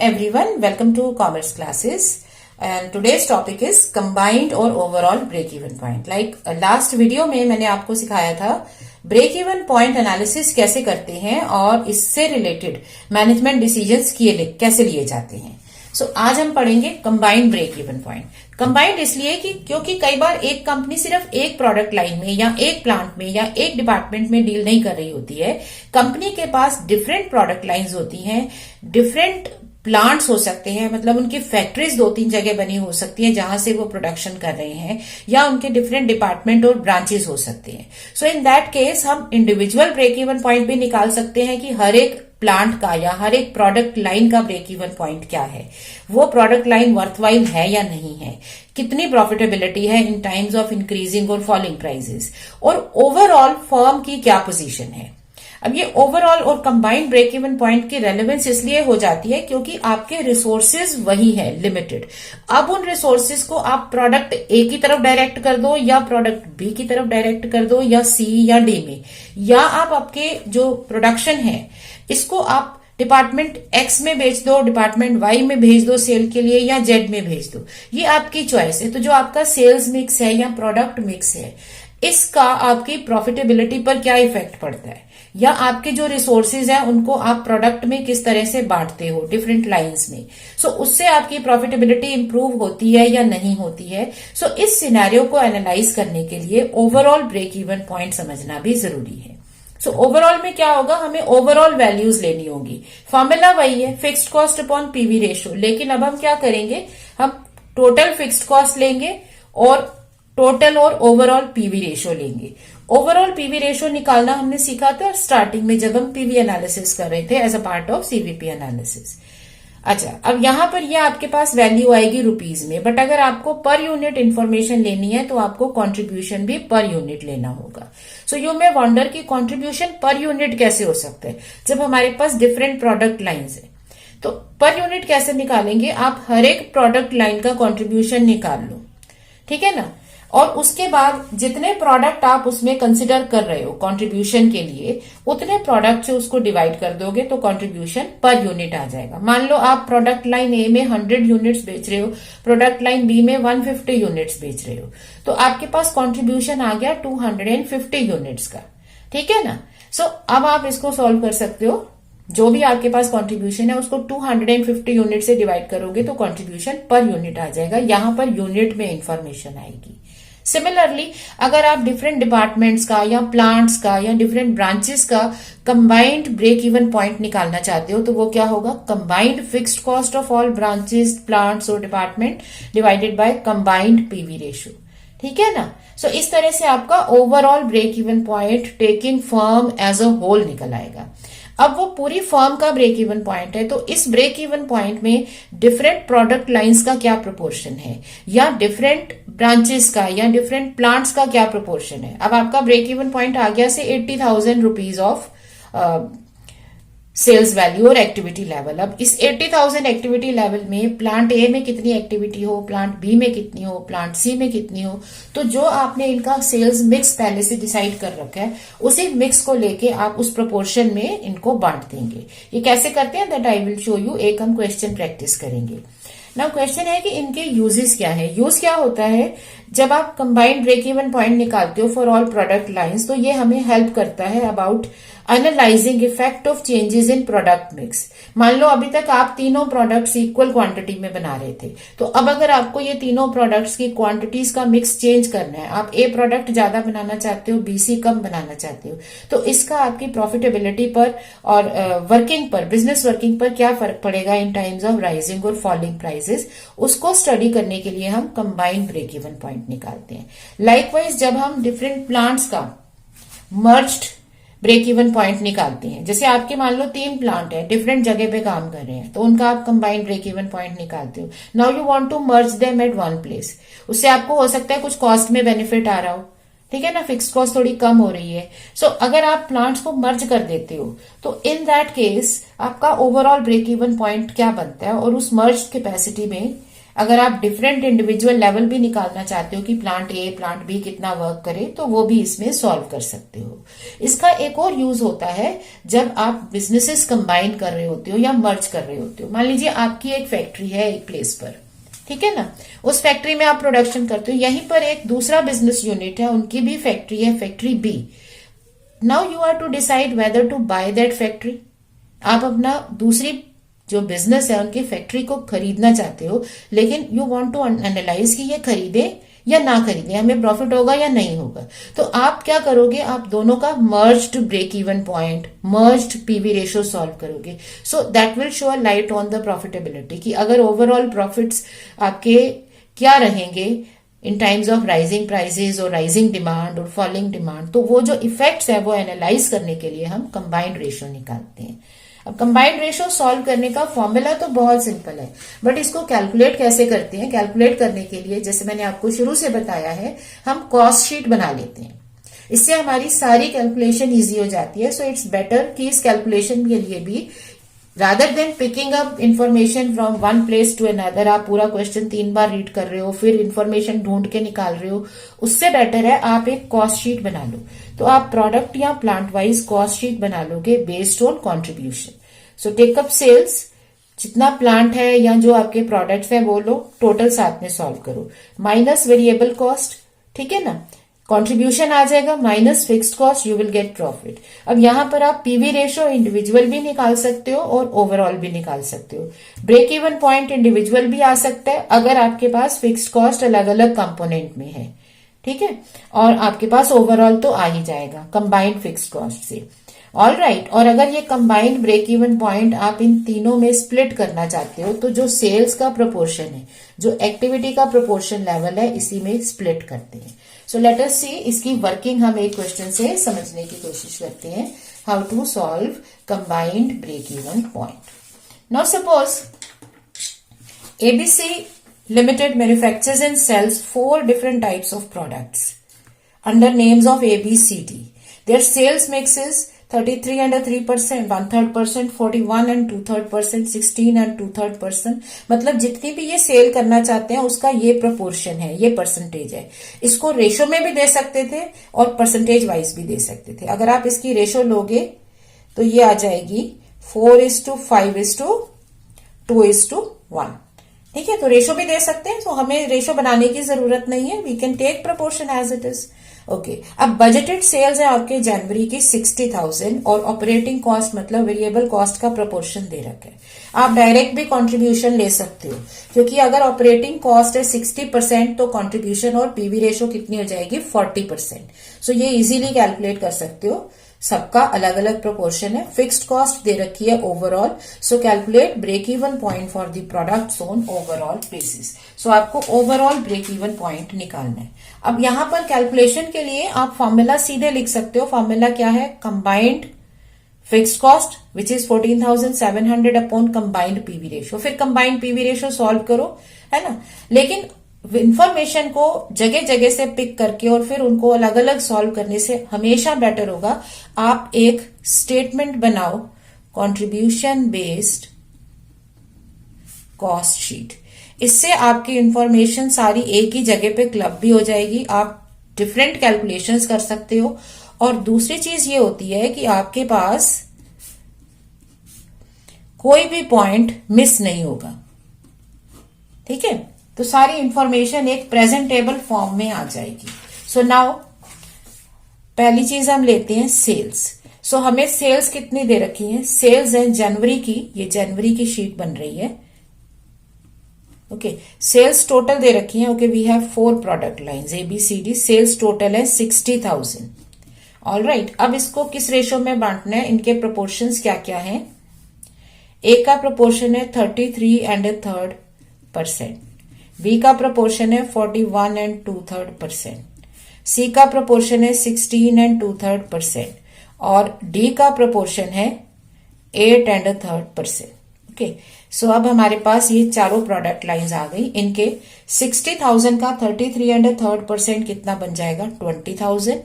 everyone, welcome to Commerce Classes, and today's topic is combined or overall break even point. Like last video में मैंने आपको सिखाया था break even point analysis कैसे करते हैं और इससे रिलेटेड मैनेजमेंट डिसीजंस कैसे लिए जाते हैं। आज हम पढ़ेंगे combined break even point. Combined इसलिए कि क्योंकि कई बार एक कंपनी सिर्फ एक प्रोडक्ट लाइन में या एक प्लांट में या एक डिपार्टमेंट में डील नहीं कर रही होती है। कंपनी के पास डिफरेंट प्रोडक्ट लाइंस होती हैं, डिफरेंट प्लांट्स हो सकते हैं, मतलब उनकी फैक्ट्रीज 2-3 जगह बनी हो सकती है जहां से वो प्रोडक्शन कर रहे हैं, या उनके डिफरेंट डिपार्टमेंट और ब्रांचेस हो सकते हैं। सो इन दैट केस हम इंडिविजुअल ब्रेक इवन पॉइंट भी निकाल सकते हैं कि हर एक प्लांट का या हर एक प्रोडक्ट लाइन का ब्रेक इवन पॉइंट क्या है, वो प्रोडक्ट लाइन वर्थवाइल है या नहीं है, कितनी प्रॉफिटेबिलिटी है इन टाइम्स ऑफ इंक्रीजिंग और फॉलिंग प्राइसेस, और ओवरऑल फर्म की क्या पोजीशन है। अब ये ओवरऑल और कंबाइंड ब्रेक इवन पॉइंट की रेलेवेंस इसलिए हो जाती है क्योंकि आपके रिसोर्सेज वही है, लिमिटेड। अब उन रिसोर्सेज को आप प्रोडक्ट ए की तरफ डायरेक्ट कर दो या प्रोडक्ट बी की तरफ डायरेक्ट कर दो या सी या डी में, या आप आपके जो प्रोडक्शन है इसको आप डिपार्टमेंट एक्स में भेज दो, डिपार्टमेंट वाई में भेज दो सेल के लिए, या जेड में भेज दो, ये आपकी चॉइस है। तो जो आपका सेल्स मिक्स है या प्रोडक्ट मिक्स है, इसका आपकी प्रॉफिटेबिलिटी पर क्या इफेक्ट पड़ता है, या आपके जो रिसोर्सेज हैं उनको आप प्रोडक्ट में किस तरह से बांटते हो डिफरेंट लाइंस में। उससे आपकी प्रॉफिटेबिलिटी इंप्रूव होती है या नहीं होती है। इस सिनेरियो को एनालाइज करने के लिए ओवरऑल ब्रेक इवन पॉइंट समझना भी जरूरी है। ओवरऑल में क्या होगा, हमें ओवरऑल वैल्यूज लेनी होगी। फॉर्मूला वही है, fixed cost upon PV ratio, लेकिन अब हम क्या करेंगे, हम टोटल फिक्स्ड कॉस्ट लेंगे और टोटल और ओवरऑल पीवी रेशियो लेंगे। ओवरऑल पीवी रेशियो निकालना हमने सीखा था स्टार्टिंग में जब हम पीवी एनालिसिस कर रहे थे as a part of CVP analysis. अच्छा, अब यहां पर ये आपके पास वैल्यू आएगी रुपीज में, बट अगर आपको पर यूनिट इंफॉर्मेशन लेनी है तो आपको कंट्रीब्यूशन भी पर यूनिट लेना होगा। यू मे वंडर कि कंट्रीब्यूशन पर यूनिट कैसे हो सकता है जब हमारे पास डिफरेंट प्रोडक्ट लाइंस है। तो पर यूनिट कैसे निकालेंगे, आप हर एक प्रोडक्ट लाइन का कंट्रीब्यूशन निकाल लो, ठीक है ना, और उसके बाद जितने प्रोडक्ट आप उसमें कंसिडर कर रहे हो कंट्रीब्यूशन के लिए, उतने प्रोडक्ट से उसको डिवाइड कर दोगे तो कंट्रीब्यूशन पर यूनिट आ जाएगा। मान लो आप प्रोडक्ट लाइन ए में 100 यूनिट्स बेच रहे हो, प्रोडक्ट लाइन बी में 150 यूनिट्स बेच रहे हो, तो आपके पास कंट्रीब्यूशन आ गया 250 यूनिट्स का, ठीक है ना। अब आप इसको सॉल्व कर सकते हो, जो भी आपके पास कंट्रीब्यूशन है उसको 250 यूनिट से डिवाइड करोगे तो कंट्रीब्यूशन पर यूनिट आ जाएगा। यहां पर यूनिट में इंफॉर्मेशन आएगी। सिमिलरली अगर आप डिफरेंट डिपार्टमेंट्स का या प्लांट्स का या डिफरेंट ब्रांचेस का कंबाइंड ब्रेक इवन पॉइंट निकालना चाहते हो तो वो क्या होगा, combined fixed cost of all branches, plants और department divided by combined PV ratio, ठीक है ना। इस तरह से आपका overall break even point taking firm as a whole निकल आएगा। अब वो पूरी फर्म का ब्रेक इवन पॉइंट है, तो इस ब्रेक इवन पॉइंट में डिफरेंट प्रोडक्ट लाइंस का क्या प्रोपोर्शन है, या डिफरेंट ब्रांचेस का या डिफरेंट प्लांट्स का क्या प्रोपोर्शन है। अब आपका ब्रेक इवन पॉइंट आ गया से 80,000 रुपीज ऑफ सेल्स वैल्यू और एक्टिविटी लेवल। अब इस 80,000 एक्टिविटी लेवल में प्लांट ए में कितनी एक्टिविटी हो, प्लांट बी में कितनी हो, प्लांट सी में कितनी हो, तो जो आपने इनका सेल्स मिक्स पहले से डिसाइड कर रखा है उसी मिक्स को लेके आप उस प्रोपोर्शन में इनको बांट देंगे। ये कैसे करते हैं that I will show you, एक हम क्वेश्चन प्रैक्टिस करेंगे। नाउ क्वेश्चन है कि इनके यूजेस क्या है। यूज क्या होता है जब आप कंबाइंड ब्रेक इवन पॉइंट निकालते हो फॉर ऑल प्रोडक्ट लाइंस, तो ये हमें हेल्प करता है about analysing effect of changes in product mix. मान लो अभी तक आप तीनों प्रोडक्ट्स इक्वल क्वांटिटी में बना रहे थे, तो अब अगर आपको ये तीनों प्रोडक्ट्स की क्वांटिटीज का मिक्स चेंज करना है, आप ए प्रोडक्ट ज्यादा बनाना चाहते हो, बी सी कम बनाना चाहते हो, तो इसका आपकी प्रॉफिटेबिलिटी पर और वर्किंग पर, बिजनेस वर्किंग पर क्या फर्क पड़ेगा इन टाइम्स ऑफ राइजिंग और फॉलिंग प्राइसेस, उसको स्टडी करने के लिए हम कंबाइंड ब्रेक इवन पॉइंट निकालते हैं। लाइकवाइज जब हम डिफरेंट प्लांट्स का मर्ज्ड ब्रेक इवन पॉइंट निकालते हैं, जैसे आपके मान लो 3 प्लांट है, डिफरेंट जगह पे काम कर रहे हैं, तो उनका आप कंबाइंड ब्रेक इवन पॉइंट निकालते हो। Now you want to merge them at one place, उससे आपको हो सकता है कुछ कॉस्ट में बेनिफिट आ रहा हो, ठीक है ना, फिक्स कॉस्ट थोड़ी कम हो रही है। अगर आप प्लांट्स को मर्ज कर देते हो तो इन दैट केस आपका ओवरऑल ब्रेक इवन पॉइंट क्या बनता है, और उस मर्ज कैपेसिटी में अगर आप डिफरेंट इंडिविजुअल लेवल भी निकालना चाहते हो कि प्लांट ए प्लांट बी कितना वर्क करे, तो वो भी इसमें सॉल्व कर सकते हो। इसका एक और यूज होता है जब आप बिजनेसेस कंबाइन कर रहे होते हो या मर्ज कर रहे होते हो। मान लीजिए आपकी एक फैक्ट्री है एक प्लेस पर, ठीक है ना, उस फैक्ट्री में आप प्रोडक्शन करते हो, यहीं पर एक दूसरा बिजनेस यूनिट है, उनकी भी फैक्ट्री है, factory B. Now you are to decide whether to buy that factory. आप अपना दूसरी जो बिजनेस है उनकी फैक्ट्री को खरीदना चाहते हो, लेकिन यू वांट टू एनालाइज कि ये खरीदे या ना खरीदे, हमें प्रॉफिट होगा या नहीं होगा। तो आप क्या करोगे, आप दोनों का merged break even point, merged PV ratio solve करोगे। So that will show a light on the profitability कि अगर ओवरऑल प्रॉफिट्स आपके क्या रहेंगे in times of rising prices और राइजिंग डिमांड और फॉलिंग डिमांड। तो वो जो इफेक्ट्स है वो एनालाइज करने के लिए हम कंबाइंड रेशियो निकालते हैं। अब कंबाइंड रेशियो सॉल्व करने का फॉर्मूला तो बहुत सिंपल है, बट इसको कैलकुलेट कैसे करते हैं, कैलकुलेट करने के लिए जैसे मैंने आपको शुरू से बताया है, हम कॉस्ट शीट बना लेते हैं। इससे हमारी सारी कैलकुलेशन इजी हो जाती है। सो इट्स बेटर कि इस कैलकुलेशन के लिए भी rather than picking up information from one place to another, आप पूरा क्वेश्चन 3 बार रीड कर रहे हो फिर इंफॉर्मेशन ढूंढ के निकाल रहे हो, उससे बेटर है आप एक कॉस्ट शीट बना लो। तो आप प्रोडक्ट या प्लांट वाइज कॉस्ट शीट बना लोगे based on contribution. So take up sales, जितना प्लांट है या जो आपके प्रोडक्ट्स है वो लो, टोटल साथ में सॉल्व करो, माइनस वेरिएबल कॉस्ट, ठीक है ना, कंट्रीब्यूशन आ जाएगा, minus fixed cost, you will get profit. अब यहां पर आप पीवी रेशियो इंडिविजुअल भी निकाल सकते हो और ओवरऑल भी निकाल सकते हो। ब्रेक इवन पॉइंट इंडिविजुअल भी आ सकता है अगर आपके पास फिक्स्ड कॉस्ट अलग अलग कंपोनेंट में है, ठीक है, और आपके पास ओवरऑल तो आ ही जाएगा कंबाइंड फिक्स्ड कॉस्ट से। ऑल राइट, और अगर ये कंबाइंड ब्रेक इवन पॉइंट आप इन तीनों में स्प्लिट करना चाहते हो, तो जो सेल्स का प्रोपोर्शन है, जो एक्टिविटी का प्रोपोर्शन लेवल है, इसी में स्प्लिट करते हैं। सो लेट अस सी इसकी वर्किंग हम एक क्वेश्चन से समझने की कोशिश करते हैं, how to solve combined break even point. Now suppose ABC Limited manufactures and sells 4 different types of products under names of ABCD. Their sales mix is 33 and 3%, 1/3%, 41 and 2/3%, 16 and 2/3%। मतलब जितनी भी ये सेल करना चाहते हैं उसका ये प्रोपोर्शन है, ये परसेंटेज है। इसको रेशो में भी दे सकते थे और परसेंटेज वाइज भी दे सकते थे। अगर आप इसकी रेशो लोगे तो ये आ जाएगी 4:5:2:1, ठीक है। तो रेशो भी दे सकते हैं, तो हमें रेशो बनाने की जरूरत नहीं है, we can take proportion as it is. Okay, अब बजटेड सेल्स है आपके जनवरी की 60,000 और ऑपरेटिंग कॉस्ट मतलब वेरिएबल कॉस्ट का प्रोपोर्शन दे रखा है। आप डायरेक्ट भी कंट्रीब्यूशन ले सकते हो, क्योंकि अगर ऑपरेटिंग कॉस्ट है 60% तो कंट्रीब्यूशन और पीवी रेशो कितनी हो जाएगी 40%। सो ये इजीली कैलकुलेट कर सकते हो, सबका अलग अलग प्रोपोर्शन है। फिक्स्ड कॉस्ट दे रखी है overall, so calculate break even point for the products on overall basis. So आपको ओवरऑल ब्रेक इवन पॉइंट निकालना है। अब यहां पर कैलकुलेशन के लिए आप फॉर्मूला सीधे लिख सकते हो। फॉर्मूला क्या है, combined fixed cost which is 14,700 upon combined PV ratio. फिर कंबाइंड पीवी रेशियो सॉल्व करो, है ना। लेकिन इंफॉर्मेशन को जगह जगह से पिक करके और फिर उनको अलग अलग सॉल्व करने से हमेशा बेटर होगा आप एक स्टेटमेंट बनाओ, कंट्रीब्यूशन बेस्ड कॉस्ट शीट। इससे आपकी इंफॉर्मेशन सारी एक ही जगह पे क्लब भी हो जाएगी, आप डिफरेंट कैलकुलेशंस कर सकते हो। और दूसरी चीज ये होती है कि आपके पास कोई भी पॉइंट मिस नहीं होगा, ठीक है। तो सारी इंफॉर्मेशन एक प्रेजेंटेबल फॉर्म में आ जाएगी। सो नाउ पहली चीज हम लेते हैं सेल्स। सो हमें सेल्स कितनी दे रखी है, सेल्स है जनवरी की, ये जनवरी की शीट बन रही है। ओके, सेल्स टोटल दे रखी है। Okay, we have 4 product lines ABCD, sales total है 60,000। ऑल राइट, अब इसको किस रेशो में बांटना है, इनके प्रोपोर्शंस क्या क्या हैं। ए का प्रोपोर्शन है 33 and 1/3%, बी का प्रोपोर्शन है 41 and 2/3%, सी का प्रोपोर्शन है 16 and 2/3% और डी का प्रोपोर्शन है 8 and 1/3%। ओके, सो अब हमारे पास ये चारों प्रोडक्ट लाइंस आ गई। इनके 60,000 का 33 and 1/3% कितना बन जाएगा 20,000।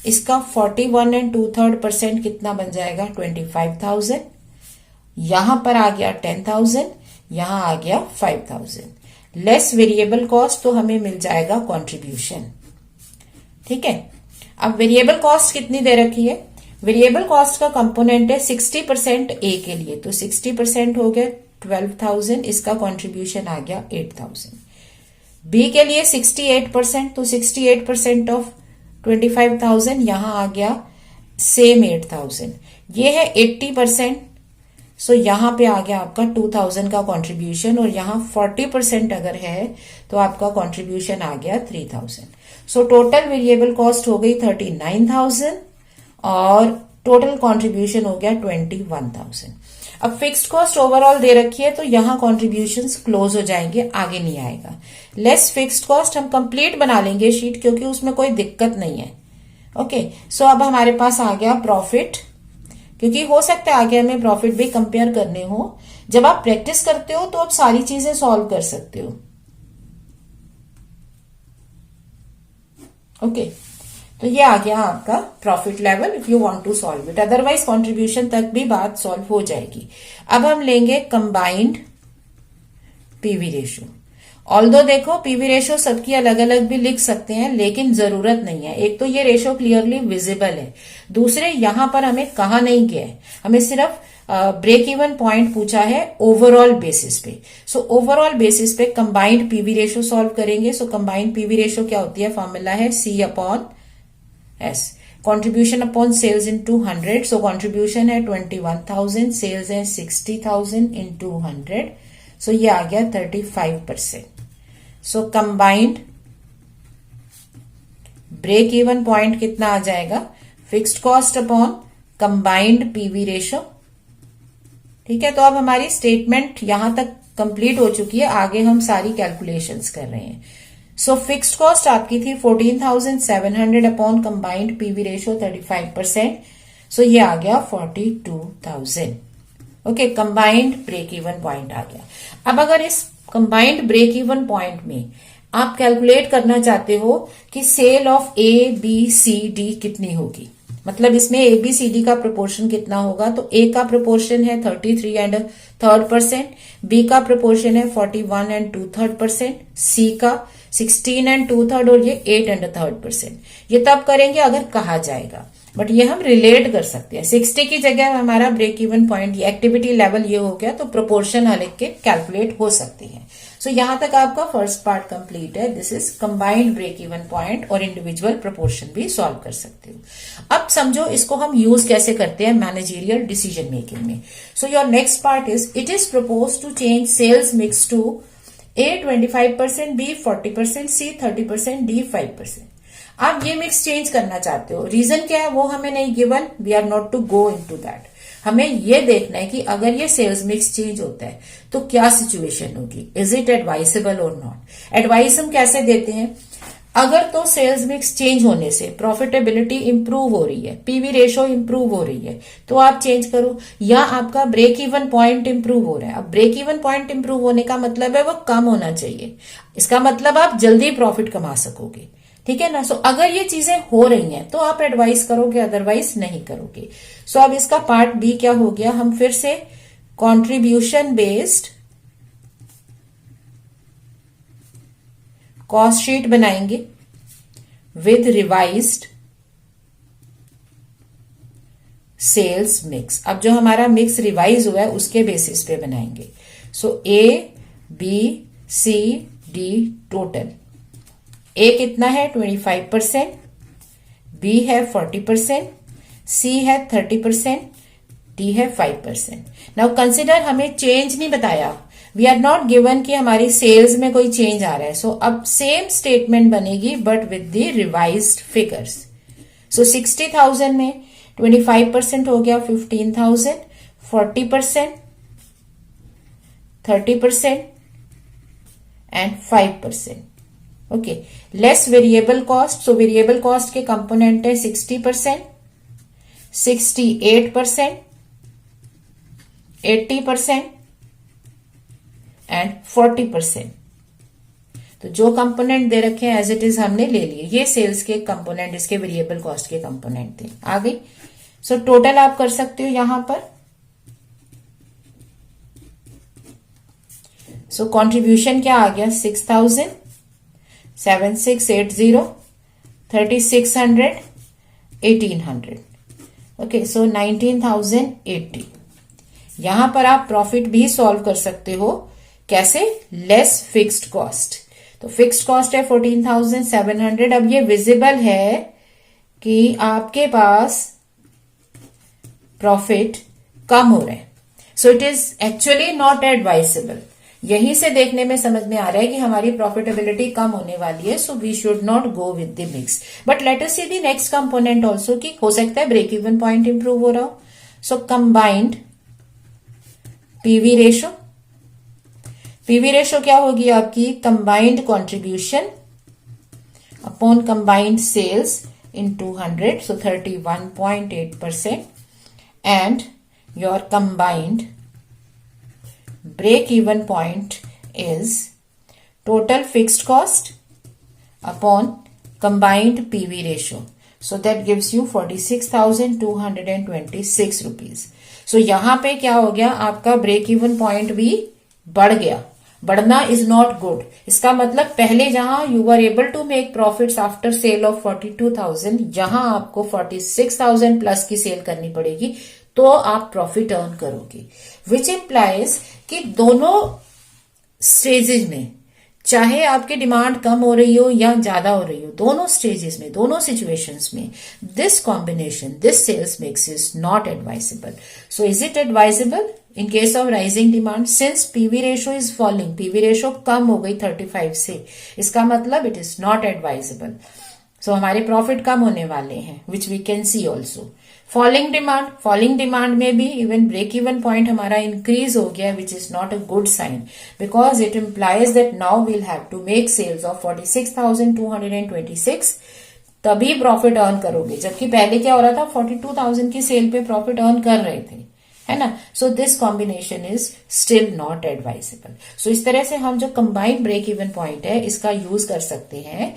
इसका 41 and 2/3% कितना बन जाएगा 25,000। यहां पर आ गया 10,000, यहां आ गया 5,000। लेस वेरिएबल कॉस्ट, तो हमें मिल जाएगा कंट्रीब्यूशन। ठीक है, अब वेरिएबल कॉस्ट कितनी दे रखी है? वेरिएबल कॉस्ट का कंपोनेंट है 60% ए के लिए, तो 60% हो गया 12,000, इसका कंट्रीब्यूशन आ गया 8,000। बी के लिए 68%, तो 68% ऑफ 25,000 यहां आ गया सेम 8,000। ये है 80%, सो यहां पे आ गया आपका 2,000 का कंट्रीब्यूशन, और यहां 40% अगर है तो आपका कंट्रीब्यूशन आ गया 3,000। सो टोटल वेरिएबल कॉस्ट हो गई 39,000 और टोटल कंट्रीब्यूशन हो गया 21,000। अब फिक्स्ड कॉस्ट ओवरऑल दे रखी है, तो यहां कॉन्ट्रीब्यूशंस क्लोज हो जाएंगे, आगे नहीं आएगा। लेस फिक्स्ड कॉस्ट हम कंप्लीट बना लेंगे शीट, क्योंकि उसमें कोई दिक्कत नहीं है। ओके, सो अब हमारे पास आ गया प्रॉफिट, क्योंकि हो सकता है आगे हमें प्रॉफिट भी कंपेयर करने हो। जब आप प्रैक्टिस करते हो तो आप सारी चीजें सॉल्व कर सकते हो। ओके, तो ये आ गया आपका profit level if you want to solve it, otherwise contribution तक भी बात सॉल्व हो जाएगी। अब हम लेंगे कंबाइंड पीवी रेशो। ऑल्दो देखो पीवी रेशो सबकी अलग अलग भी लिख सकते हैं, लेकिन जरूरत नहीं है। एक तो ये रेशो क्लियरली विजिबल है, दूसरे यहां पर हमें कहा नहीं गया है, हमें सिर्फ ब्रेक इवन पॉइंट पूछा है ओवरऑल बेसिस पे। सो ओवरऑल बेसिस पे कंबाइंड पीवी रेशो सॉल्व करेंगे। सो कंबाइंड पीवी रेशो क्या होती है? फॉर्मूला है C upon S, contribution upon sales into 100। So contribution है 21,000, सेल्स है 60,000 इनटू 100, सो ये आ गया 35%। सो कंबाइंड ब्रेक इवन पॉइंट कितना आ जाएगा? Fixed cost upon combined PV ratio. ठीक है, तो अब हमारी स्टेटमेंट यहां तक कंप्लीट हो चुकी है, आगे हम सारी कैलकुलेशंस कर रहे हैं। सो फिक्स्ड कॉस्ट आपकी थी 14,700 upon combined PV ratio 35%, so ये आ गया 42,000। Okay, combined break even point आ गया। अब अगर इस कंबाइंड ब्रेक इवन पॉइंट में आप कैलकुलेट करना चाहते हो कि सेल ऑफ ABCD कितनी होगी, मतलब इसमें ABCD का प्रोपोर्शन कितना होगा, तो A का प्रोपोर्शन है 33 एंड 1/3%, B का प्रोपोर्शन है 41 एंड 2/3%, C का 16 एंड 2/3 और ये 8 एंड 1/3%। ये तब करेंगे अगर कहा जाएगा, बट ये हम रिलेट कर सकते हैं। 60 की जगह हमारा break even point activity level ये हो गया, तो प्रोपोर्शन हल्के के कैलकुलेट हो सकती है। सो यहां तक आपका फर्स्ट पार्ट कंप्लीट है। This is combined break even point, और इंडिविजुअल प्रोपोर्शन भी सॉल्व कर सकते हो। अब समझो इसको हम यूज कैसे करते हैं मैनेजरियल डिसीजन मेकिंग में। So your next part is it is propose to change sales mix to A 25%, B 40%, C 30%, D 5%। आप ये मिक्स चेंज करना चाहते हो, रीजन क्या है वो हमें नहीं given, we are not to go into that. हमें ये देखना है कि अगर ये सेल्स मिक्स चेंज होता है तो क्या सिचुएशन होगी, इज इट एडवाइसेबल और नॉट। एडवाइस हम कैसे देते हैं? अगर तो सेल्स मिक्स चेंज होने से प्रॉफिटेबिलिटी इंप्रूव हो रही है, पीवी रेशो इंप्रूव हो रही है, तो आप चेंज करो, या आपका ब्रेक इवन पॉइंट इंप्रूव हो रहा है। अब ब्रेक इवन पॉइंट इंप्रूव होने का मतलब है वो कम होना चाहिए, इसका मतलब आप जल्दी प्रॉफिट कमा सकोगे। ठीक है ना। सो अगर ये चीजें हो रही हैं तो आप एडवाइस करोगे, अदरवाइज नहीं करोगे। सो अब इसका पार्ट बी क्या हो गया, हम फिर से कंट्रीब्यूशन बेस्ड कॉस्ट शीट बनाएंगे विद रिवाइज्ड सेल्स मिक्स। अब जो हमारा मिक्स रिवाइज हुआ है उसके बेसिस पे बनाएंगे। सो ABCD टोटल, A कितना है 25%, B है 40%, C है 30%, D है 5%। नाउ कंसिडर, हमें चेंज नहीं बताया, वी आर नॉट गिवन कि हमारी सेल्स में कोई चेंज आ रहा है। सो अब सेम स्टेटमेंट बनेगी but with the revised figures. So 60,000 में 25% हो गया 15,000, 40%, 30% and 5%। Okay, less variable cost. So variable cost के कंपोनेंट है 60%, 68%, 80% एंड 40%। तो जो कंपोनेंट दे रखे हैं एज इट इज हमने ले लिए, ये सेल्स के कंपोनेंट, इसके वेरिएबल कॉस्ट के कंपोनेंट थे। आ गई। सो टोटल आप कर सकते हो यहां पर सो कंट्रीब्यूशन क्या आ गया 6,000, 7,680, 3,600, 1,800. ओके, सो 19,080. यहां पर आप प्रॉफिट भी सॉल्व कर सकते हो. कैसे? Less fixed cost. तो फिक्स्ड कॉस्ट है 14,700. अब ये विजिबल है कि आपके पास प्रॉफिट कम हो रहे हैं. सो it is actually not advisable. यहीं से देखने में समझ में आ रहा है कि हमारी प्रॉफिटेबिलिटी कम होने वाली है. So we should not go with the mix. But let us see the next component also कि हो सकता है ब्रेक इवन पॉइंट इंप्रूव हो रहा हो. So combined PV ratio. PV ratio क्या होगी आपकी? Combined contribution upon combined sales in 200. So 31.8%. And your combined break even point is total fixed cost upon combined PV ratio. So that gives you 46,226 rupees. So यहां पे क्या हो गया? आपका break even point भी बढ़ गया. बढ़ना इज नॉट गुड. इसका मतलब पहले जहां you are able to make profits after sale of 42,000, यहां आपको 46,000 प्लस की सेल करनी पड़ेगी तो आप प्रॉफिट अर्न करोगे. विच इम्प्लाइज कि दोनों स्टेजेस में, चाहे आपकी डिमांड कम हो रही हो या ज्यादा हो रही हो, दोनों स्टेजेस में, दोनों सिचुएशंस में this combination, this sales mix is not advisable. So is it advisable in case of rising demand? Since PV ratio is falling, PV ratio कम हो गई 35 से, इसका मतलब it is not advisable. So हमारे प्रॉफिट कम होने वाले हैं, which we can see also. Falling demand, falling demand में भी इवन ब्रेक इवन पॉइंट हमारा इंक्रीज हो गया, which is not a good sign because it implies that now we'll have to make sales of 46,226 तभी profit earn करोगे. जबकि पहले क्या हो रहा था? 42,000 की सेल पे प्रॉफिट अर्न कर रहे थे, है ना. So this combination is still not advisable. So इस तरह से हम जो कंबाइंड ब्रेक इवन पॉइंट है इसका यूज कर सकते हैं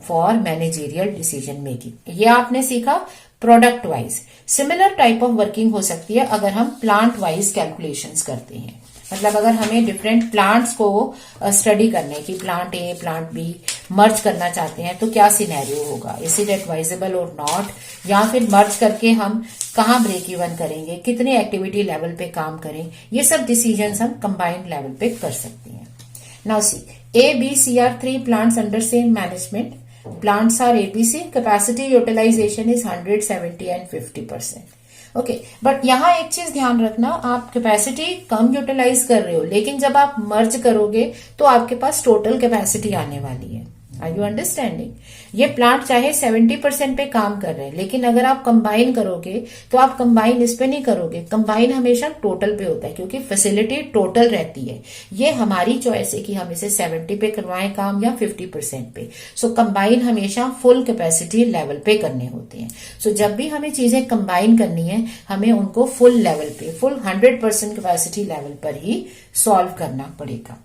फॉर मैनेजेरियल डिसीजन मेकिंग. ये आपने सीखा product wise. Similar type of working हो सकती है अगर हम प्लांट वाइज कैलकुलेशंस करते हैं. मतलब अगर हमें डिफरेंट प्लांट्स को स्टडी करने की, प्लांट ए प्लांट बी मर्ज करना चाहते हैं तो क्या सिनेरियो होगा, इज इट एडवाइजेबल और नॉट, या फिर मर्ज करके हम कहाँ ब्रेक इवन करेंगे, कितने एक्टिविटी लेवल पे काम करें, ये सब डिसीजंस हम कंबाइंड लेवल पे कर सकते हैं. Now see, A B C are 3 plants under same management. Plants are ABC. Capacity utilization is 100, 70 and 50%. Okay, but यहाँ एक चीज ध्यान रखना, आप कैपेसिटी कम यूटिलाइज कर रहे हो लेकिन जब आप मर्ज करोगे तो आपके पास टोटल कैपेसिटी आने वाली है. Are you understanding? ये प्लांट चाहे 70% पे काम कर रहे हैं लेकिन अगर आप कंबाइन करोगे तो आप कंबाइन इस पे नहीं करोगे, कंबाइन हमेशा टोटल पे होता है क्योंकि फैसिलिटी टोटल रहती है. ये हमारी चॉइस है कि हम इसे 70 पे करवाएं काम या 50% पे. सो कंबाइन हमेशा फुल कैपेसिटी लेवल पे करने होते हैं. सो जब भी हमें चीजें कंबाइन करनी है हमें उनको फुल लेवल पे, फुल 100% कैपेसिटी लेवल पर ही सॉल्व करना पड़ेगा.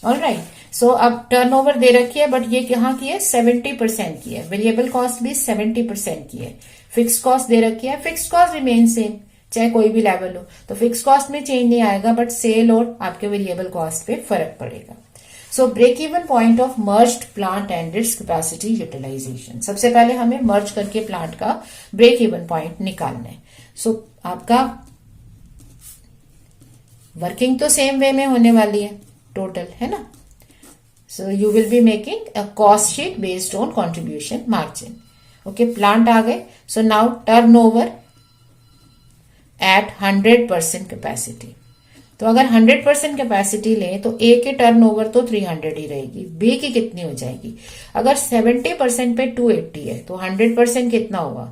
ऑलराइट. सो अब टर्नओवर दे रखी है बट ये यहाँ की है 70% की है, वेरिएबल कॉस्ट भी 70% की है, फिक्स कॉस्ट दे रखी है, फिक्स कॉस्ट रिमेन सेम चाहे कोई भी लेवल हो, तो फिक्स कॉस्ट में चेंज नहीं आएगा बट सेल और आपके वेरिएबल कॉस्ट पे फर्क पड़ेगा. So break even point of merged plant and its capacity utilisation. सबसे पहले हमें मर्ज करके प्लांट का ब्रेक इवन पॉइंट निकालना है. सो आपका वर्किंग तो सेम वे में होने वाली है, टोटल है ना. So you will be making a cost sheet based on contribution margin. Okay, plant आ गए. So now turnover at 100% capacity. तो अगर 100% कैपेसिटी लें तो ए के टर्नओवर तो 300 ही रहेगी, बी की कितनी हो जाएगी? अगर 70% पे 280 है तो 100% कितना होगा?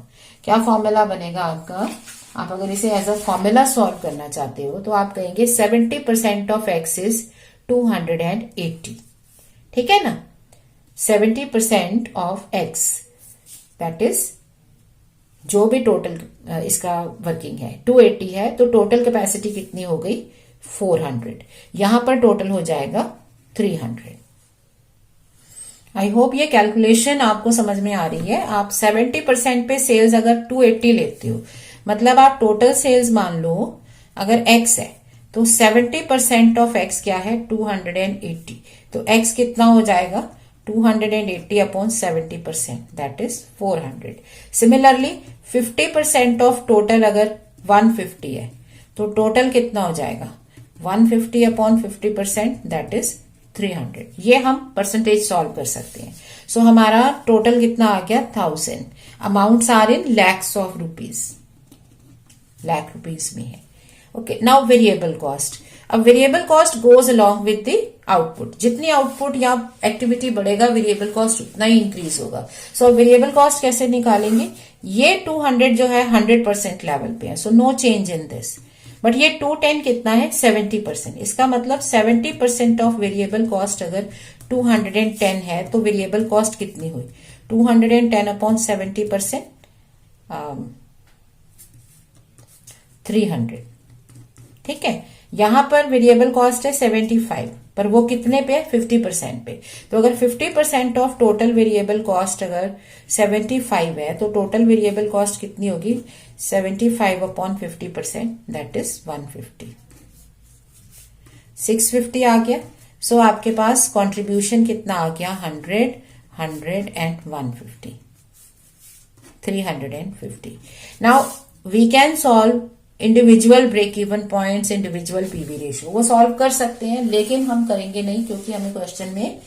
क्या फॉर्मूला बनेगा आपका? आप अगर इसे एज अ फॉर्मूला सॉल्व करना चाहते हो तो आप कहेंगे 70% ऑफ एक्स इज 280. ठीक है ना. 70% ऑफ एक्स दैट इज जो भी टोटल इसका वर्किंग है 280 है तो टोटल कैपेसिटी कितनी हो गई? 400. यहां पर टोटल हो जाएगा 300. आई होप ये कैलकुलेशन आपको समझ में आ रही है. आप 70% पे सेल्स अगर 280 लेते हो मतलब आप टोटल सेल्स मान लो अगर एक्स है तो 70% ऑफ x क्या है 280, तो x कितना हो जाएगा 280 upon 70%, that is 400। Similarly 50% of total अगर 150 है तो टोटल कितना हो जाएगा 150 अपॉन 50%, दैट इज 300। ये हम परसेंटेज सॉल्व कर सकते हैं। सो हमारा टोटल कितना आ गया 1000। Amounts are in lakhs of rupees, lakh rupees में है। Okay, now variable cost. अब variable cost goes along with the output. जितनी आउटपुट या एक्टिविटी बढ़ेगा वेरिएबल कॉस्ट उतना ही इंक्रीज होगा। सो वेरिएबल कॉस्ट कैसे निकालेंगे, ये 200 जो है 100% लेवल पे है, so no change in this. But ये 210 कितना है 70%। इसका मतलब 70% ऑफ वेरिएबल कॉस्ट अगर 210 है तो वेरिएबल कॉस्ट कितनी हुई 210 अपॉन 70%, 300। ठीक है, यहां पर वेरिएबल कॉस्ट है 75, पर वो कितने पे 50% पे। तो अगर 50% ऑफ टोटल वेरिएबल कॉस्ट अगर 75 है तो टोटल वेरिएबल कॉस्ट कितनी होगी 75 अपॉन 50%, दैट इज 150। 650 आ गया। सो आपके पास कंट्रीब्यूशन कितना आ गया 100, 100 and 150, 350। Now we can solve individual break even points, individual PV ratio, वो सॉल्व कर सकते हैं, लेकिन हम करेंगे नहीं क्योंकि हमें क्वेश्चन में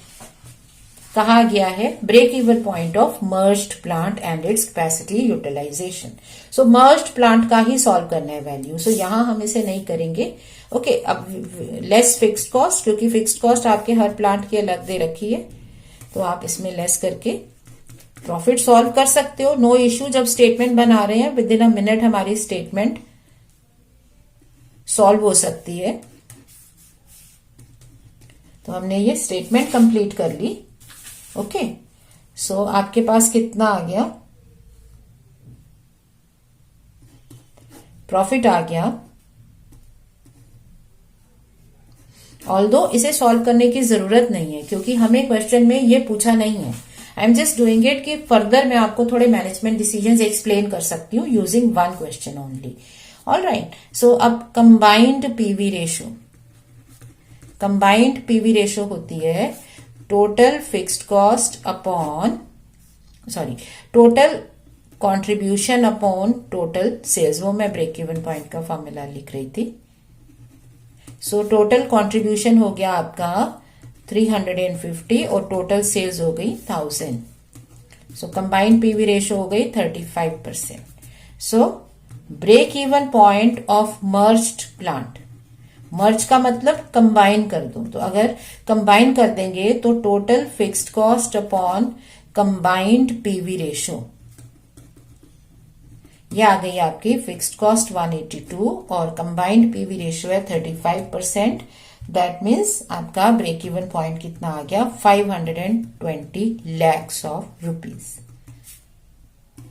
कहा गया है break even point of merged plant and its capacity utilization. So merged plant का ही सॉल्व करना है वैल्यू, सो यहां हम इसे नहीं करेंगे। ओके, अब लेस फिक्स्ड कॉस्ट, क्योंकि फिक्स्ड कॉस्ट आपके हर प्लांट की अलग दे रखी है, तो आप इसमें लेस करके प्रॉफिट सॉल्व कर सकते हो, नो इश्यू। जब स्टेटमेंट बना रहे हैं विद इन अ मिनट हमारी स्टेटमेंट सॉल्व हो सकती है। तो हमने ये स्टेटमेंट कंप्लीट कर ली। ओके, सो आपके पास कितना आ गया प्रॉफिट आ गया। ऑल्दो इसे सॉल्व करने की जरूरत नहीं है क्योंकि हमें क्वेश्चन में ये पूछा नहीं है। I am just doing it कि फर्दर मैं आपको थोड़े मैनेजमेंट डिसीजंस एक्सप्लेन कर सकती हूँ using one question only. All right, so अब combined PV ratio. Combined PV ratio होती है total fixed cost upon total contribution upon total sales. वो मैं ब्रेक इवन पॉइंट का फॉर्मूला लिख रही थी। सो टोटल कंट्रीब्यूशन हो गया आपका 350 और टोटल सेल्स हो गई 1000। सो कंबाइंड पीवी रेशो हो गई 35%। So break even point of merged plant, merge का मतलब कंबाइन कर दो, तो अगर कंबाइन कर देंगे तो total fixed cost upon combined PV ratio, ये आ गई आपकी फिक्स्ड कॉस्ट 182 और कंबाइंड पीवी रेशो है 35%। दैट मीन्स आपका ब्रेक इवन पॉइंट कितना आ गया 520 lakhs ऑफ रुपीज।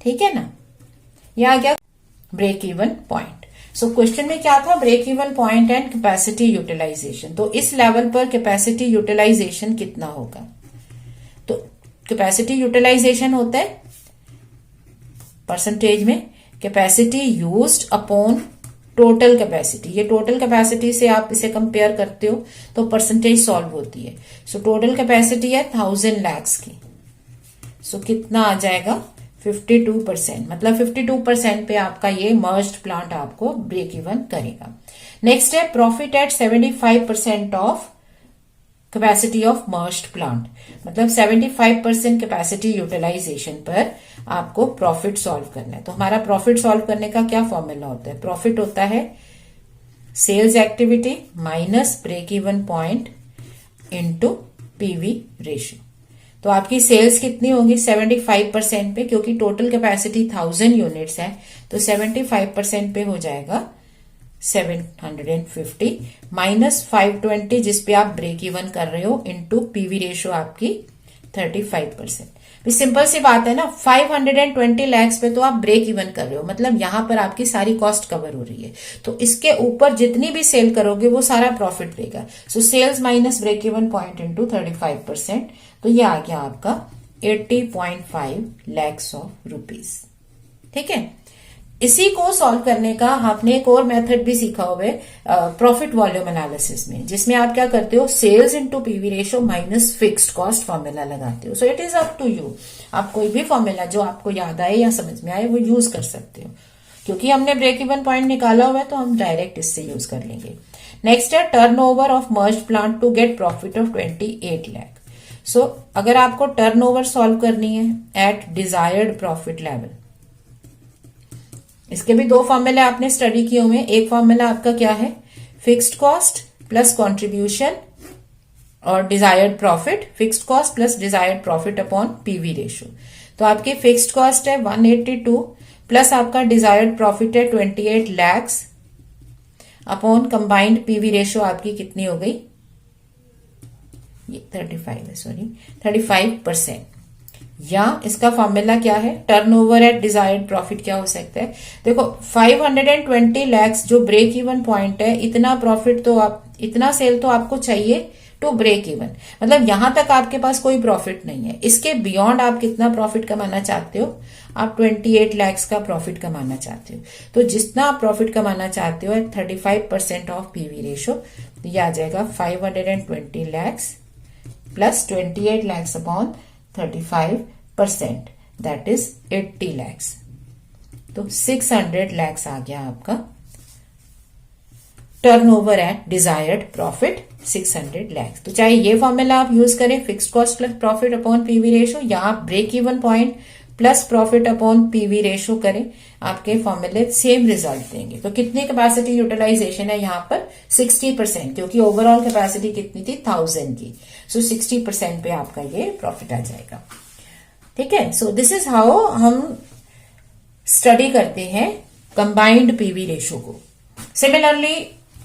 ठीक है ना, ये आ गया break even point. So question में क्या था break even point and capacity utilization. तो इस लेवल पर कैपेसिटी यूटिलाइजेशन कितना होगा, तो कैपेसिटी यूटिलाइजेशन होता है परसेंटेज में capacity used upon total capacity. ये टोटल कैपेसिटी से आप इसे कंपेयर करते हो तो परसेंटेज सॉल्व होती है। सो टोटल कैपेसिटी है 1000 lakhs की। सो कितना आ जाएगा 52%, मतलब 52% पे आपका ये मर्ज्ड प्लांट आपको ब्रेक इवन करेगा। नेक्स्ट है profit at 75% of capacity of merged plant, मतलब 75% कैपेसिटी यूटिलाइजेशन पर आपको प्रॉफिट सॉल्व करना है। तो हमारा प्रॉफिट सॉल्व करने का क्या फॉर्मूला होता है, प्रॉफिट होता है sales activity minus break even point into PV ratio. तो आपकी सेल्स कितनी होगी 75% पे, क्योंकि टोटल कैपेसिटी 1000 यूनिट्स है, तो 75% पे हो जाएगा 750 माइनस 520 जिसपे आप ब्रेक इवन कर रहे हो इनटू पीवी रेशियो आपकी 35%। सिंपल सी बात है ना, 520 lakhs पे तो आप ब्रेक इवन कर रहे हो, मतलब यहां पर आपकी सारी कॉस्ट कवर हो रही है, तो इसके ऊपर जितनी भी सेल करोगे वो सारा प्रॉफिट देगा। So sales minus break even point into 35%, तो ये आ गया आपका 80.5 lakhs ऑफ रुपीज। ठीक है, इसी को सॉल्व करने का आपने एक और मेथड भी सीखा हुआ है प्रॉफिट वॉल्यूम एनालिसिस में, जिसमें आप क्या करते हो, sales into PV ratio minus fixed cost formula लगाते हो। So it is up to you, आप कोई भी फॉर्मूला जो आपको याद आए या समझ में आए वो यूज कर सकते हो। क्योंकि हमने ब्रेक इवन पॉइंट निकाला हुआ है तो हम डायरेक्ट इससे यूज कर लेंगे। नेक्स्ट है turnover of merge plant to get profit of 28 lakh. So अगर आपको टर्नओवर सॉल्व करनी है एट डिजायर्ड प्रॉफिट लेवल, इसके भी दो फॉर्मूले आपने स्टडी किए हुए हैं। एक फॉर्मूला आपका क्या है, फिक्स्ड कॉस्ट प्लस कंट्रीब्यूशन और desired profit, fixed cost plus desired profit upon PV ratio. तो आपकी फिक्स्ड कॉस्ट है 182 प्लस आपका डिजायर्ड प्रॉफिट है 28 lakhs upon combined PV ratio आपकी कितनी हो गई, ये 35 है, सॉरी 35%। या इसका फॉर्मूला क्या है, टर्नओवर एट डिजायर्ड प्रॉफिट क्या हो सकता है, देखो 520 लैक्स जो ब्रेक इवन पॉइंट है, इतना प्रॉफिट तो आप, इतना सेल तो आपको चाहिए टू ब्रेक इवन, मतलब यहां तक आपके पास कोई प्रॉफिट नहीं है। इसके बियॉन्ड आप कितना प्रॉफिट कमाना चाहते हो, आप 28 लैक्स का प्रॉफिट कमाना चाहते हो। तो जितना आप प्रॉफिट कमाना चाहते हो 35% ऑफ पीवी रेशियो, ये आ जाएगा 520 lakhs plus 28 lakhs upon 35%, that is 80 lakhs. तो 600 लैक्स आ गया आपका turnover at desired profit 600 lakhs. तो चाहे ये फॉर्मूला आप यूज करें, fixed cost plus profit upon PV ratio, या आप break even point plus profit upon PV ratio करें, आपके फॉर्मूले सेम रिजल्ट देंगे। तो कितनी कैपेसिटी यूटिलाइजेशन है यहाँ पर 60%, क्योंकि ओवरऑल कैपेसिटी कितनी थी 1000 की। सो 60% पे आपका ये प्रॉफिट आ जाएगा। ठीक है, सो दिस इज हाउ हम स्टडी करते हैं कंबाइंड पीवी रेशियो को। सिमिलरली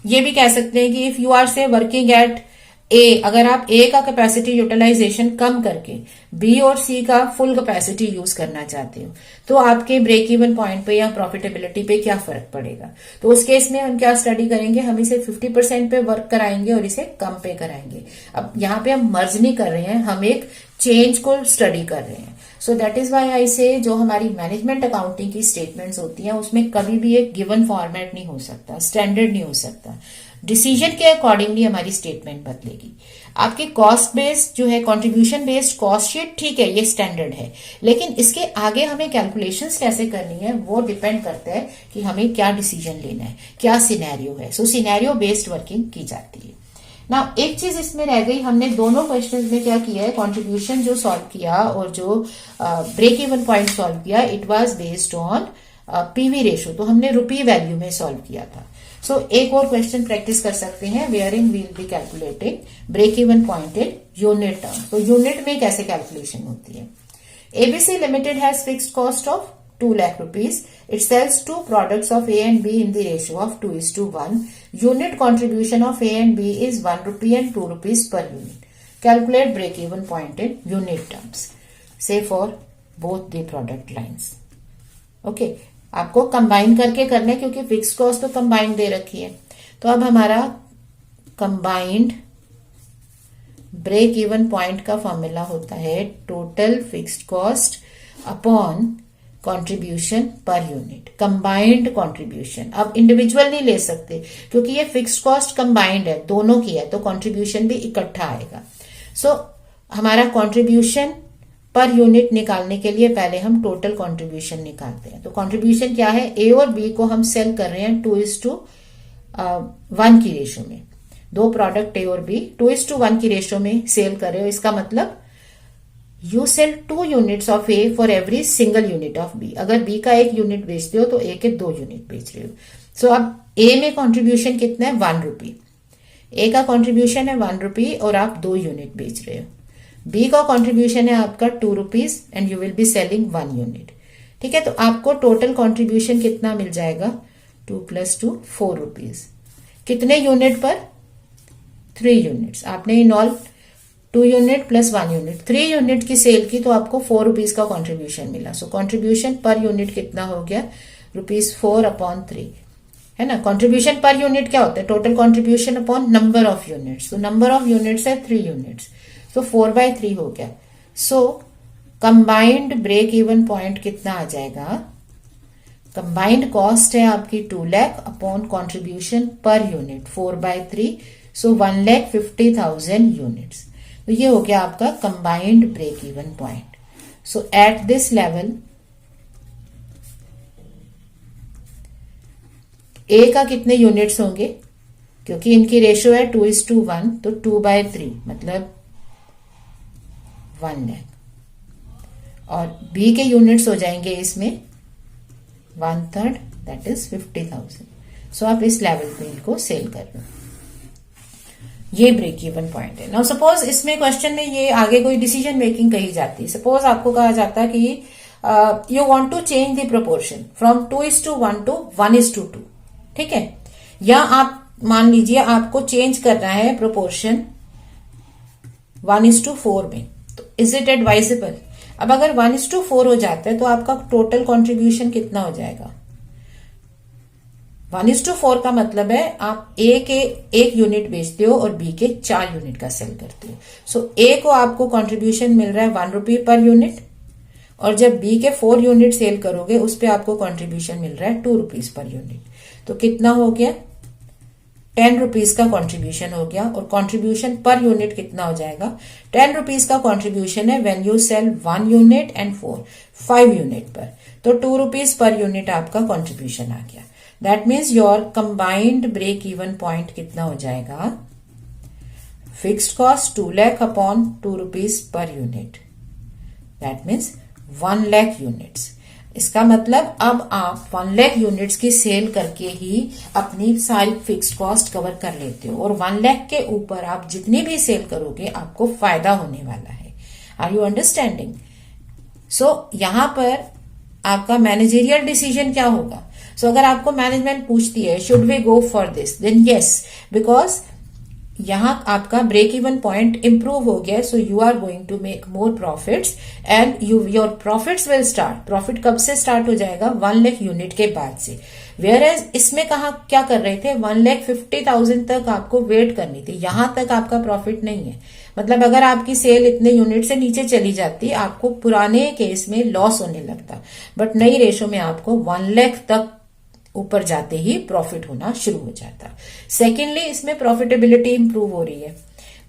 ये भी कह सकते हैं कि इफ यू आर से वर्किंग एट ए, अगर आप ए का कैपेसिटी यूटिलाइजेशन कम करके बी और सी का फुल कैपेसिटी यूज करना चाहते हो, तो आपके ब्रेक इवन पॉइंट पे या प्रॉफिटेबिलिटी पे क्या फर्क पड़ेगा। तो उस केस में हम क्या स्टडी करेंगे, हम इसे 50% पे वर्क कराएंगे और इसे कम पे कराएंगे। अब यहाँ पे हम मर्ज नहीं कर रहे हैं, हम एक चेंज को स्टडी कर रहे हैं। सो दैट इज वाई आई से जो हमारी मैनेजमेंट अकाउंटिंग की स्टेटमेंट्स होती हैं उसमें कभी भी एक गिवन फॉर्मेट नहीं हो सकता, स्टैंडर्ड नहीं हो सकता। डिसीजन के अकॉर्डिंगली हमारी स्टेटमेंट बदलेगी। आपके कॉस्ट बेस्ड जो है, कंट्रीब्यूशन बेस्ड कॉस्ट शीट, ठीक है ये स्टैंडर्ड है, लेकिन इसके आगे हमें कैलकुलेशंस कैसे करनी है वो डिपेंड करता है कि हमें क्या डिसीजन लेना है, क्या सिनेरियो है। सो सिनेरियो बेस्ड वर्किंग की जाती है ना। एक चीज इसमें रह गई, हमने दोनों क्वेश्चन में क्या किया है, कंट्रीब्यूशन जो सॉल्व किया और जो ब्रेक इवन पॉइंट सॉल्व किया, it was based on PV ratio. तो हमने रुपी वैल्यू में सॉल्व किया था। सो एक और क्वेश्चन प्रैक्टिस कर सकते हैं, wherein we'll be calculating break even point in unit term. तो यूनिट में कैसे कैलकुलेशन होती है। ABC limited has fixed cost of 2 lakh rupees. It sells 2 products of A and B in the ratio of 2:1. Unit contribution of A and B is 1 rupee and 2 rupees per unit. Calculate break-even point in unit terms. Say for both the product lines. Okay. आपको combine करके करना है क्योंकि fix cost तो combined दे रखी है। तो अब हमारा कंबाइंड ब्रेक इवन पॉइंट का फॉर्मूला होता है total fixed cost upon contribution per unit, combined contribution. अब इंडिविजुअल नहीं ले सकते क्योंकि ये फिक्स्ड कॉस्ट कंबाइंड है, दोनों की है, तो कंट्रीब्यूशन भी इकट्ठा आएगा। सो हमारा कंट्रीब्यूशन पर यूनिट निकालने के लिए पहले हम टोटल कंट्रीब्यूशन निकालते हैं। तो कंट्रीब्यूशन क्या है, ए और बी को हम सेल कर रहे हैं 2:1 की रेशियो में। दो प्रोडक्ट ए और बी 2:1 की रेशियो में सेल कर रहे हो। इसका मतलब you sell 2 units of A for every single unit of B. अगर बी का 1 यूनिट बेचते हो तो ए के 2 यूनिट बेच रहे हो। सो अब ए में कंट्रीब्यूशन कितना है 1 रुपी, ए का कंट्रीब्यूशन है 1 रुपी और आप 2 यूनिट बेच रहे हो। बी का कंट्रीब्यूशन है आपका 2 rupees and you will be selling 1 unit. ठीक है, तो आपको टोटल कंट्रीब्यूशन कितना मिल जाएगा 2 + 2 4 रुपीज। कितने यूनिट पर 3 यूनिट्स। आपने in all 2 unit plus 1 unit 3 unit की सेल की तो आपको 4 रुपीज का कंट्रीब्यूशन मिला। सो कंट्रीब्यूशन पर यूनिट कितना हो गया ₹4/3 है ना। कंट्रीब्यूशन पर यूनिट क्या होता है, total contribution upon number of units. तो नंबर ऑफ यूनिट्स है 3 यूनिट्स, तो 4/3 हो गया। So combined break even point कितना आ जाएगा, कंबाइंड कॉस्ट है आपकी 2 lakh upon contribution per unit 4/3, so 1,50,000 units. तो ये हो गया आपका combined break even point. So at this level A का कितने यूनिट्स होंगे, क्योंकि इनकी रेशियो है 2:1, तो 2/3 मतलब 1 लाख, और बी के यूनिट्स हो जाएंगे इसमें 1/3, दैट इज 50,000। सो आप इस लेवल पे इनको सेल कर रहे हो, ये ब्रेक इवन पॉइंट है। नाउ सपोज इसमें क्वेश्चन में ये आगे कोई डिसीजन मेकिंग कही जाती है। सपोज आपको कहा जाता है कि you want to change the proportion from 2:1 to 1:2, ठीक है, या आप मान लीजिए आपको चेंज करना है प्रोपोर्शन 1:4 में, तो इज इट एडवाइजेबल? अब अगर 1:4 हो जाता है तो आपका टोटल कंट्रीब्यूशन कितना हो जाएगा? 1:4 का मतलब है आप ए के 1 यूनिट बेचते हो और बी के 4 यूनिट का सेल करते हो। सो ए को आपको कंट्रीब्यूशन मिल रहा है 1 रुपी पर यूनिट, और जब बी के 4 यूनिट सेल करोगे उस पे आपको कंट्रीब्यूशन मिल रहा है 2 रुपीज पर यूनिट। तो कितना हो गया? 10 रुपीज का कंट्रीब्यूशन हो गया, और कंट्रीब्यूशन पर यूनिट कितना हो जाएगा? 10 रुपीज का कंट्रीब्यूशन है when you sell 1 unit and 5 unit पर, तो 2 रुपीज पर यूनिट आपका कंट्रीब्यूशन आ गया। That means your combined break even point कितना हो जाएगा? Fixed cost 2 lakh upon 2 rupees per unit, that means 1 lakh units. इसका मतलब अब आप 1 लाख यूनिट्स की सेल करके ही अपनी सारी फिक्स्ड कॉस्ट कवर कर लेते हो, और 1 लाख के ऊपर आप जितनी भी सेल करोगे आपको फायदा होने वाला है। Are you understanding? सो यहां पर आपका मैनेजरियल डिसीजन क्या होगा? सो अगर आपको मैनेजमेंट पूछती है should we go for this, then yes, because यहां आपका ब्रेक इवन पॉइंट इंप्रूव हो गया, so you are going to make more profits and your profits will start. Profit कब से स्टार्ट हो जाएगा? 1 लाख यूनिट के बाद से। वेयर एज इसमें कहा क्या कर रहे थे? 1,50,000 तक आपको वेट करनी थी, यहां तक आपका प्रॉफिट नहीं है। मतलब अगर आपकी सेल इतने यूनिट से नीचे चली जाती आपको पुराने केस में लॉस होने लगता, बट नई रेशो में आपको 1 लाख तक ऊपर जाते ही प्रॉफिट होना शुरू हो जाता। सेकेंडली इसमें प्रॉफिटेबिलिटी इंप्रूव हो रही है,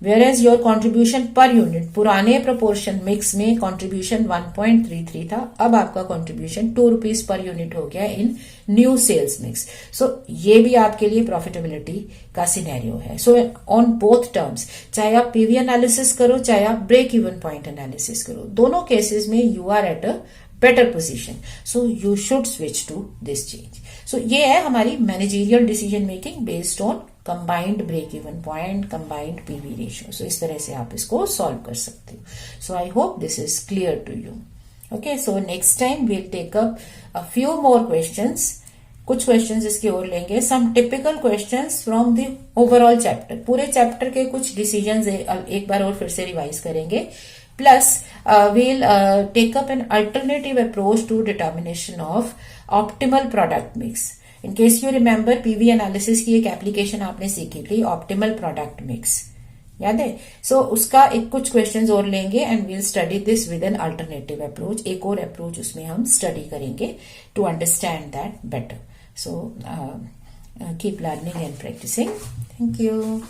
whereas your contribution per unit पुराने प्रोपोर्शन मिक्स में कॉन्ट्रीब्यूशन 1.33 था, अब आपका कॉन्ट्रीब्यूशन 2 रुपीज पर यूनिट हो गया इन न्यू सेल्स मिक्स। सो ये भी आपके लिए प्रॉफिटेबिलिटी का सिनेरियो है। सो ऑन बोथ टर्म्स, चाहे आप पीवी एनालिसिस करो चाहे आप ब्रेक इवन पॉइंट एनालिसिस करो, दोनों केसेस में you are at a better position, so you should switch to this change. So ये है हमारी managerial decision making based on combined break even point, combined PV ratio. So इस तरह से आप इसको सॉल्व कर सकते हो। So I hope this is clear to you. Okay, so next time we'll take up a few more questions, कुछ questions इसकी और लेंगे, some typical questions from the overall chapter, पूरे चैप्टर के कुछ डिसीजंस एक बार और फिर से रिवाइज करेंगे, plus we'll take up an alternative approach to determination of optimal product mix. In case you remember, PV analysis की एक एप्लीकेशन आपने सीखी थी, ऑप्टिमल प्रोडक्ट मिक्स, याद है? सो उसका एक कुछ क्वेश्चंस और लेंगे and we'll study this with an alternative approach, एक और अप्रोच उसमें हम स्टडी करेंगे to understand that better. So keep learning and practicing. Thank you.